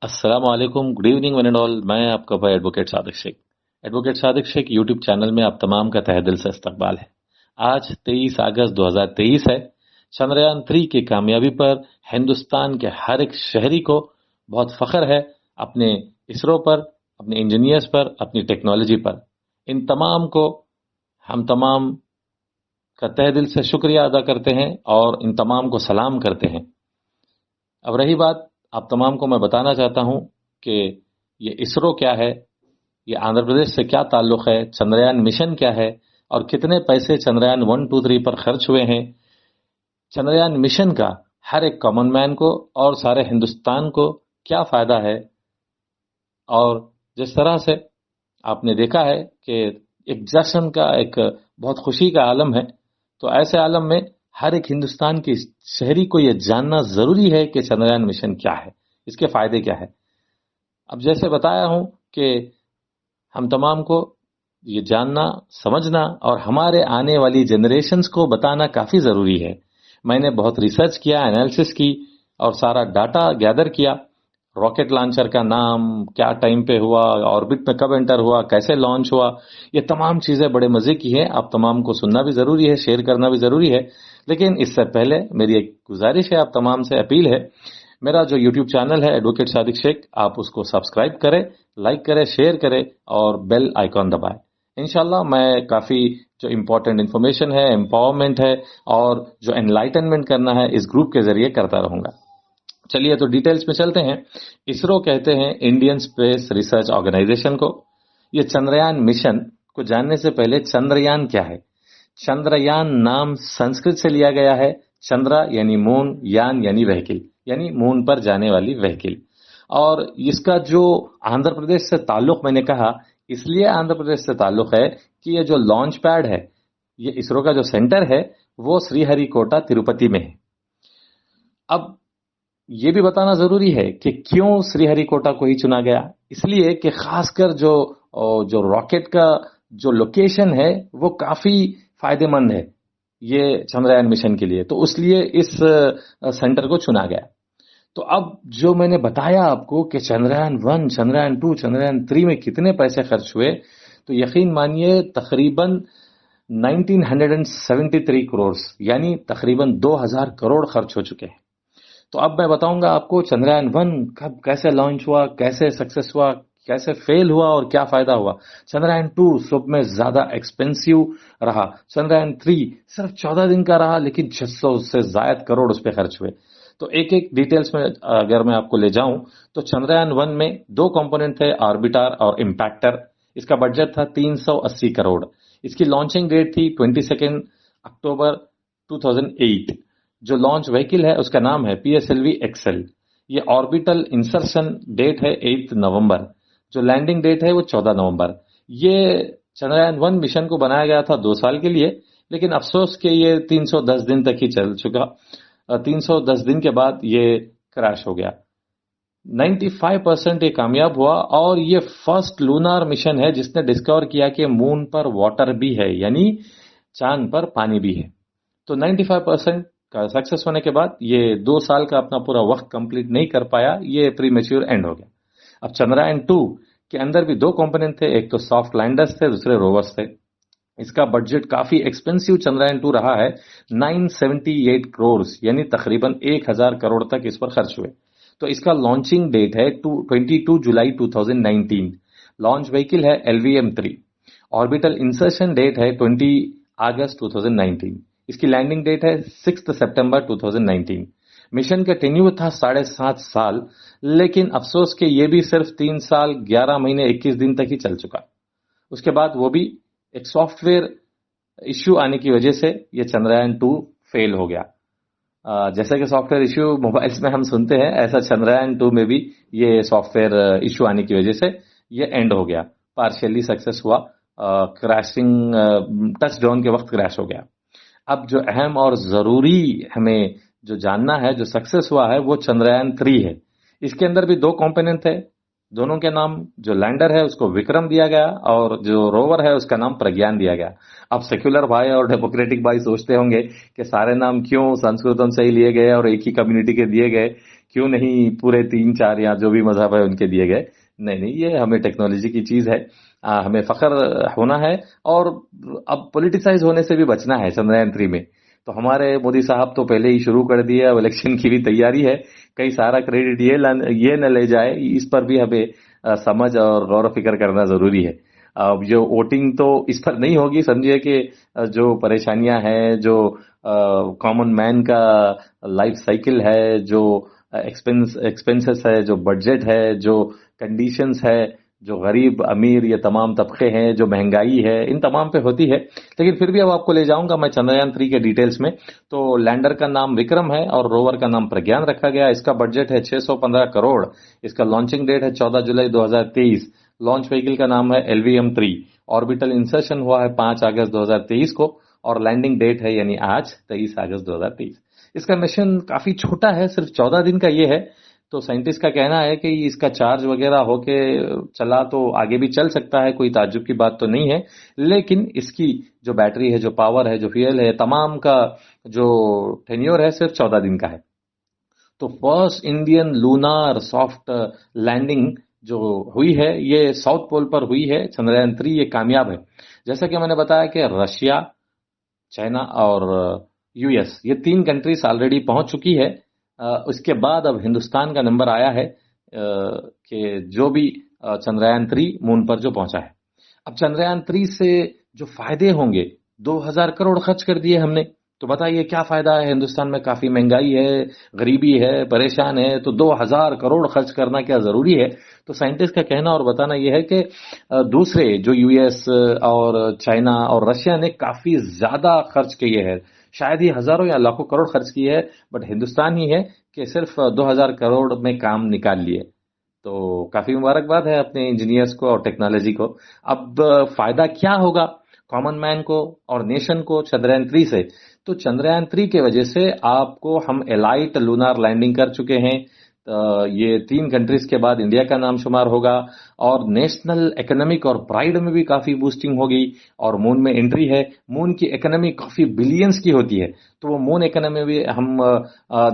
अस्सलाम वालेकुम, good evening one and all. मैं आपका भाई advocate Sadiq Shaikh. Advocate Sadiq Shaikh YouTube channel में आप तमाम का तहे दिल से इस्तकबाल है। आज 23 अगस्त 2023 है। चंद्रयान 3 की कामयाबी पर हिंदुस्तान के हर एक शहरी को बहुत फख्र है, अपने इसरो पर, अपने इंजीनियर्स पर, अपनी टेक्नोलॉजी पर। इन तमाम को हम तमाम का तहे दिल से शुक्रिया अदा करते हैं और इन तमाम को सलाम करते हैं। अब रही बात, आप तमाम को मैं बताना चाहता हूं कि ये इसरो क्या है, ये आंध्र प्रदेश से क्या ताल्लुक है, चंद्रयान मिशन क्या है और कितने पैसे चंद्रयान 1, 2, 3 पर खर्च हुए हैं। चंद्रयान मिशन का हर एक कॉमन मैन को और सारे हिंदुस्तान को क्या फायदा है। और जिस तरह से आपने देखा है कि एक जश्न का, एक बहुत खुशी का आलम है, तो ऐसे आलम में हर एक हिंदुस्तान के शहरी को यह जानना जरूरी है कि चंद्रयान मिशन क्या है, इसके फायदे क्या है। अब जैसे बताया हूं कि हम तमाम को ये जानना, समझना और हमारे आने वाली जनरेशन्स को बताना काफी जरूरी है। मैंने बहुत रिसर्च किया, एनालिसिस की और सारा डाटा गैदर किया। रॉकेट लॉन्चर का नाम, क्या टाइम पे हुआ, ऑर्बिट में कब एंटर हुआ, कैसे लॉन्च हुआ, ये तमाम चीजें बड़े मजे की हैं। आप तमाम को सुनना भी जरूरी है, शेयर करना भी जरूरी है। लेकिन इससे पहले मेरी एक गुजारिश है, आप तमाम से अपील है, मेरा जो यूट्यूब चैनल है एडवोकेट सादिक शेख, आप उसको सब्सक्राइब करें, लाइक करें, शेयर करें और बेल आइकॉन दबाएं। इंशाल्लाह मैं काफी जो इंपॉर्टेंट इंफॉर्मेशन है, एम्पावरमेंट है और जो एनलाइटनमेंट करना है, इस ग्रुप के जरिए करता रहूंगा। चलिए तो डिटेल्स में चलते हैं। इसरो कहते हैं इंडियन स्पेस रिसर्च ऑर्गेनाइजेशन को। ये चंद्रयान मिशन को जानने से पहले चंद्रयान क्या है। चंद्रयान नाम संस्कृत से लिया गया है। चंद्र यानी मून, यान यानी व्हीकल, यानी मून पर जाने वाली व्हीकल। और इसका जो आंध्र प्रदेश से ताल्लुक, मैंने कहा इसलिए आंध्र प्रदेश से ताल्लुक है कि ये जो लॉन्च पैड है, ये इसरो का जो सेंटर है, वो श्रीहरिकोटा तिरुपति में है। अब ये भी बताना जरूरी है कि क्यों श्रीहरिकोटा को ही चुना गया। इसलिए कि खासकर जो जो रॉकेट का जो लोकेशन है वो काफी फायदेमंद है ये चंद्रयान मिशन के लिए, तो इसलिए इस सेंटर को चुना गया। तो अब जो मैंने बताया आपको कि चंद्रयान 1, चंद्रयान 2, चंद्रयान 3 में कितने पैसे खर्च हुए, तो यकीन मानिए तकरीबन 1973 करोड़, यानी तकरीबन 2000 करोड़ खर्च हो चुके हैं। तो अब मैं बताऊंगा आपको चंद्रयान 1 कब, कैसे लॉन्च हुआ, कैसे सक्सेस हुआ, कैसे फेल हुआ और क्या फायदा हुआ। चंद्रयान 2 सब में ज्यादा एक्सपेंसिव रहा। चंद्रयान 3 सिर्फ 14 दिन का रहा, लेकिन 600 से ज्यादा करोड़ उस पर खर्च हुए। तो एक एक डिटेल्स में अगर मैं आपको ले जाऊं, तो चंद्रयान 1 में दो कंपोनेंट थे, ऑर्बिटर और इम्पैक्टर। इसका बजट था 380 करोड़। इसकी लॉन्चिंग डेट थी 22 अक्टूबर 2008। जो लॉन्च व्हीकल है उसका नाम है PSLV एक्सेल। ये ऑर्बिटल इंसर्शन डेट है 8 नवंबर। जो लैंडिंग डेट है वो 14 नवंबर। ये चंद्रयान 1 मिशन को बनाया गया था 2 साल के लिए, लेकिन अफसोस कि ये 310 दिन तक ही चल चुका। 310 दिन के बाद ये क्रैश हो गया। 95% ये कामयाब हुआ और ये फर्स्ट लूनार मिशन है जिसने डिस्कवर किया कि मून पर वाटर भी है, यानी चांद पर पानी भी है। तो 95% का सक्सेस होने के बाद ये 2 साल का अपना पूरा वक्त कंप्लीट नहीं कर पाया, ये प्रीमेच्योर एंड हो गया। अब चंद्रयान 2 के अंदर भी दो कंपोनेंट थे, एक तो सॉफ्ट लैंडर्स थे, दूसरे रोवर्स थे। इसका बजट काफी एक्सपेंसिव चंद्रयान 2 रहा है, 978 करोड़, यानी तकरीबन 1000 करोड़ तक इस पर खर्च हुए। तो इसका लॉन्चिंग डेट है 22 जुलाई 2019। लॉन्च व्हीकल है LVM-3। ऑर्बिटल इंसर्शन डेट है 20 अगस्त 2019। इसकी लैंडिंग डेट है 6 सितंबर 2019। मिशन का टेन्यूर था 7.5 साल, लेकिन अफसोस कि यह भी सिर्फ 3 साल 11 महीने 21 दिन तक ही चल चुका। उसके बाद वो भी एक सॉफ्टवेयर इश्यू आने की वजह से यह चंद्रयान 2 फेल हो गया। जैसे कि सॉफ्टवेयर इश्यू मोबाइल्स में हम सुनते हैं, ऐसा चंद्रयान 2 में भी ये सॉफ्टवेयर इश्यू आने की वजह से ये एंड हो गया। पार्शियली सक्सेस हुआ, क्रैशिंग टच डाउन के वक्त क्रैश हो गया। अब जो अहम और जरूरी हमें जो जानना है, जो सक्सेस हुआ है, वो चंद्रयान 3 है। इसके अंदर भी दो कंपोनेंट थे, दोनों के नाम, जो लैंडर है उसको विक्रम दिया गया और जो रोवर है उसका नाम प्रज्ञान दिया गया। अब सेक्युलर भाई और डेमोक्रेटिक भाई सोचते होंगे कि सारे नाम क्यों संस्कृतम से ही लिए गए और एक ही कम्युनिटी के दिए गए, क्यों नहीं पूरे 3-4 या जो भी मजहब है उनके दिए गए। नहीं नहीं, ये हमें टेक्नोलॉजी की चीज है, हमें फख्र होना है। और अब पॉलिटिसाइज होने से भी बचना है चंद्रयान 3 में। तो हमारे मोदी साहब तो पहले ही शुरू कर दिए, अब इलेक्शन की भी तैयारी है, कई सारा क्रेडिट ये न ले जाए, इस पर भी हमें समझ और गौर फिक्र करना जरूरी है। अब जो वोटिंग तो इस पर नहीं होगी, समझिए कि जो परेशानियां हैं, जो कॉमन मैन का लाइफ साइकिल है, जो एक्सपेंसेस है, जो बजट है, जो कंडीशंस है, जो गरीब अमीर ये तमाम तबके हैं, जो महंगाई है, इन तमाम पे होती है। लेकिन फिर भी अब आपको ले जाऊंगा मैं चंद्रयान 3 के डिटेल्स में। तो लैंडर का नाम विक्रम है और रोवर का नाम प्रज्ञान रखा गया। इसका बजट है 615 करोड़। इसका लॉन्चिंग डेट है 14 जुलाई 2023। लॉन्च व्हीकल का नाम है LVM-3। ऑर्बिटल इंसर्शन हुआ है 5 अगस्त 2023 को और लैंडिंग डेट है यानी आज 23 अगस्त 2023। इसका मिशन काफी छोटा है, सिर्फ 14 दिन का ये है। तो साइंटिस्ट का कहना है कि इसका चार्ज वगैरह होके चला तो आगे भी चल सकता है, कोई ताज्जुब की बात तो नहीं है। लेकिन इसकी जो बैटरी है, जो पावर है, जो फ्यूल है, तमाम का जो टेन्योर है सिर्फ 14 दिन का है। तो first Indian lunar soft landing जो हुई है ये साउथ पोल पर हुई है। चंद्रयान 3 ये कामयाब है। जैसा कि मैंने बताया कि रशिया, चाइना और US ये 3 कंट्रीज ऑलरेडी पहुंच चुकी है। उसके बाद अब हिंदुस्तान का नंबर आया है कि जो भी चंद्रयान 3 मून पर जो पहुंचा है। अब चंद्रयान 3 से जो फायदे होंगे, 2000 करोड़ खर्च कर दिए हमने, तो बताइए क्या फायदा है। हिंदुस्तान में काफी महंगाई है, गरीबी है, परेशान है, तो 2000 करोड़ खर्च करना क्या जरूरी है। तो साइंटिस्ट का कहना और बताना यह है कि दूसरे जो US और चाइना और रशिया ने काफी ज्यादा खर्च किए हैं, शायद ही हजारों या लाखों करोड़ खर्च किए हैं, बट हिंदुस्तान ही है कि सिर्फ 2000 करोड़ में काम निकाल लिए। तो काफी मुबारकबाद है अपने इंजीनियर्स को और टेक्नोलॉजी को। अब फायदा क्या होगा कॉमन मैन को और नेशन को चंद्रयान 3 से। तो चंद्रयान 3 के वजह से आपको हम एलाइट लूनार लैंडिंग कर चुके हैं। ये 3 कंट्रीज के बाद इंडिया का नाम शुमार होगा और नेशनल इकोनॉमिक और प्राइड में भी काफी बूस्टिंग होगी। और मून में एंट्री है, मून की इकोनॉमी काफी बिलियंस की होती है, तो वो मून इकोनॉमी में भी हम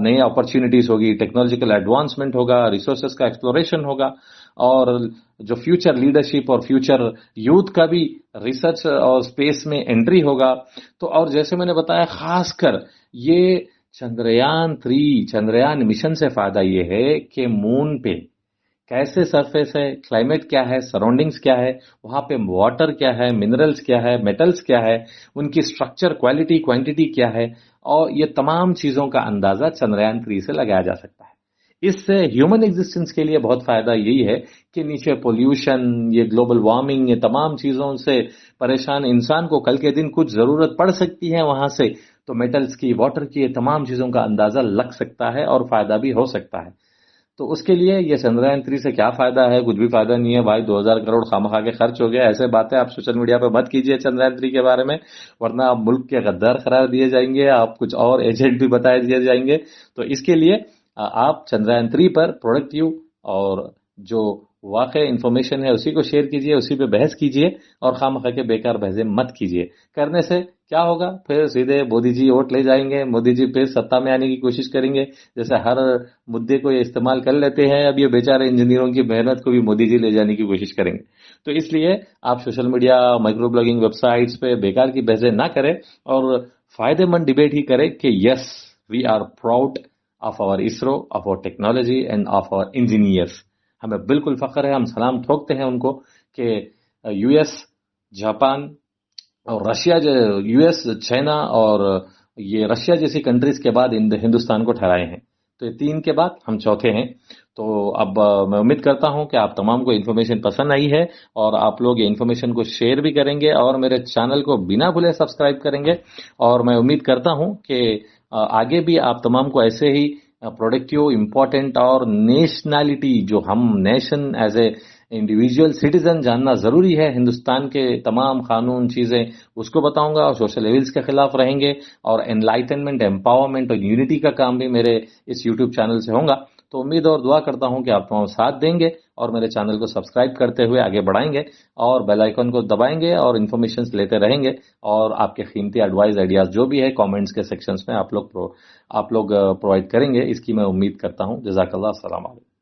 नई अपॉर्चुनिटीज होगी, टेक्नोलॉजिकल एडवांसमेंट होगा, रिसोर्सेज का एक्सप्लोरेशन होगा और जो फ्यूचर लीडरशिप और फ्यूचर यूथ का भी रिसर्च और स्पेस में एंट्री होगा। तो और जैसे मैंने बताया, खासकर ये चंद्रयान मिशन से फायदा ये है कि मून पे कैसे सरफेस है, क्लाइमेट क्या है, सराउंडिंग्स क्या है, वहां पे वाटर क्या है, मिनरल्स क्या है, मेटल्स क्या है, उनकी स्ट्रक्चर, क्वालिटी, क्वांटिटी क्या है, और ये तमाम चीजों का अंदाजा चंद्रयान 3 से लगाया जा सकता है। इससे ह्यूमन एग्जिस्टेंस के लिए बहुत फायदा यही है कि नीचे पोल्यूशन, ये ग्लोबल वार्मिंग, ये तमाम चीजों से परेशान इंसान को कल के दिन कुछ जरूरत पड़ सकती है वहां से, तो मेटल्स की, वाटर की, ये तमाम चीजों का अंदाजा लग सकता है और फायदा भी हो सकता है। तो उसके लिए ये चंद्रयान 3 से क्या फायदा है, कुछ भी फायदा नहीं है भाई। 2000 करोड़ खामखा के खर्च हो गया। ऐसे बातें आप सोशल मीडिया पे मत कीजिए चंद्रयान 3 के बारे में, वरना आप मुल्क के गद्दार करार दिए जाएंगे, आप कुछ और एजेंट भी बताए दिए जाएंगे। तो इसके लिए आप चंद्रयान 3 पर प्रोडक्टिव और जो वाकई इंफॉर्मेशन है उसी को शेयर कीजिए, उसी पे बहस कीजिए और खामखा के बेकार बहसें मत कीजिए। करने से क्या होगा, फिर सीधे मोदी जी वोट ले जाएंगे, मोदी जी फिर सत्ता में आने की कोशिश करेंगे। जैसे हर मुद्दे को ये इस्तेमाल कर लेते हैं, अब ये बेचारे इंजीनियरों की मेहनत को भी मोदी जी ले जाने की कोशिश करेंगे। तो इसलिए आप social media, micro blogging websites पे बेकार की बहसें ना करें और फायदेमंद डिबेट ही करें कि yes, we are proud of our ISRO, of our technology and of our engineers. हमें बिल्कुल फख्र है, हम सलाम ठोकते हैं उनको कि US, जापान और रशिया, US, चाइना और ये रशिया जैसी कंट्रीज के बाद हिंदुस्तान को ठहराए हैं। तो ये 3 के बाद हम चौथे हैं। तो अब मैं उम्मीद करता हूं कि आप तमाम को इन्फॉर्मेशन पसंद आई है और आप लोग ये इन्फॉर्मेशन को शेयर भी करेंगे और मेरे चैनल को बिना भूले सब्सक्राइब करेंगे। और मैं उम्मीद करता हूं कि आगे भी आप तमाम को ऐसे ही प्रोडक्टिव, इम्पोर्टेंट और नेशनैलिटी, जो हम nation as a individual citizen जानना जरूरी है, हिंदुस्तान के तमाम कानून, चीजें, उसको बताऊंगा और सोशल एविल्स के खिलाफ रहेंगे और एनलाइटनमेंट, एम्पावरमेंट और यूनिटी का काम भी मेरे इस यूट्यूब चैनल से होगा। तो उम्मीद और दुआ करता हूं कि आप तमाम साथ देंगे और मेरे चैनल को सब्सक्राइब करते हुए आगे बढ़ाएंगे और बेल आइकन को दबाएंगे और इन्फॉर्मेशन लेते रहेंगे और आपके कीमती एडवाइस आइडियाज जो भी है कमेंट्स के सेक्शंस में आप लोग प्रोवाइड करेंगे, इसकी मैं उम्मीद करता हूं। जज़ाकल्लाह, अस्सलाम वालेकुम।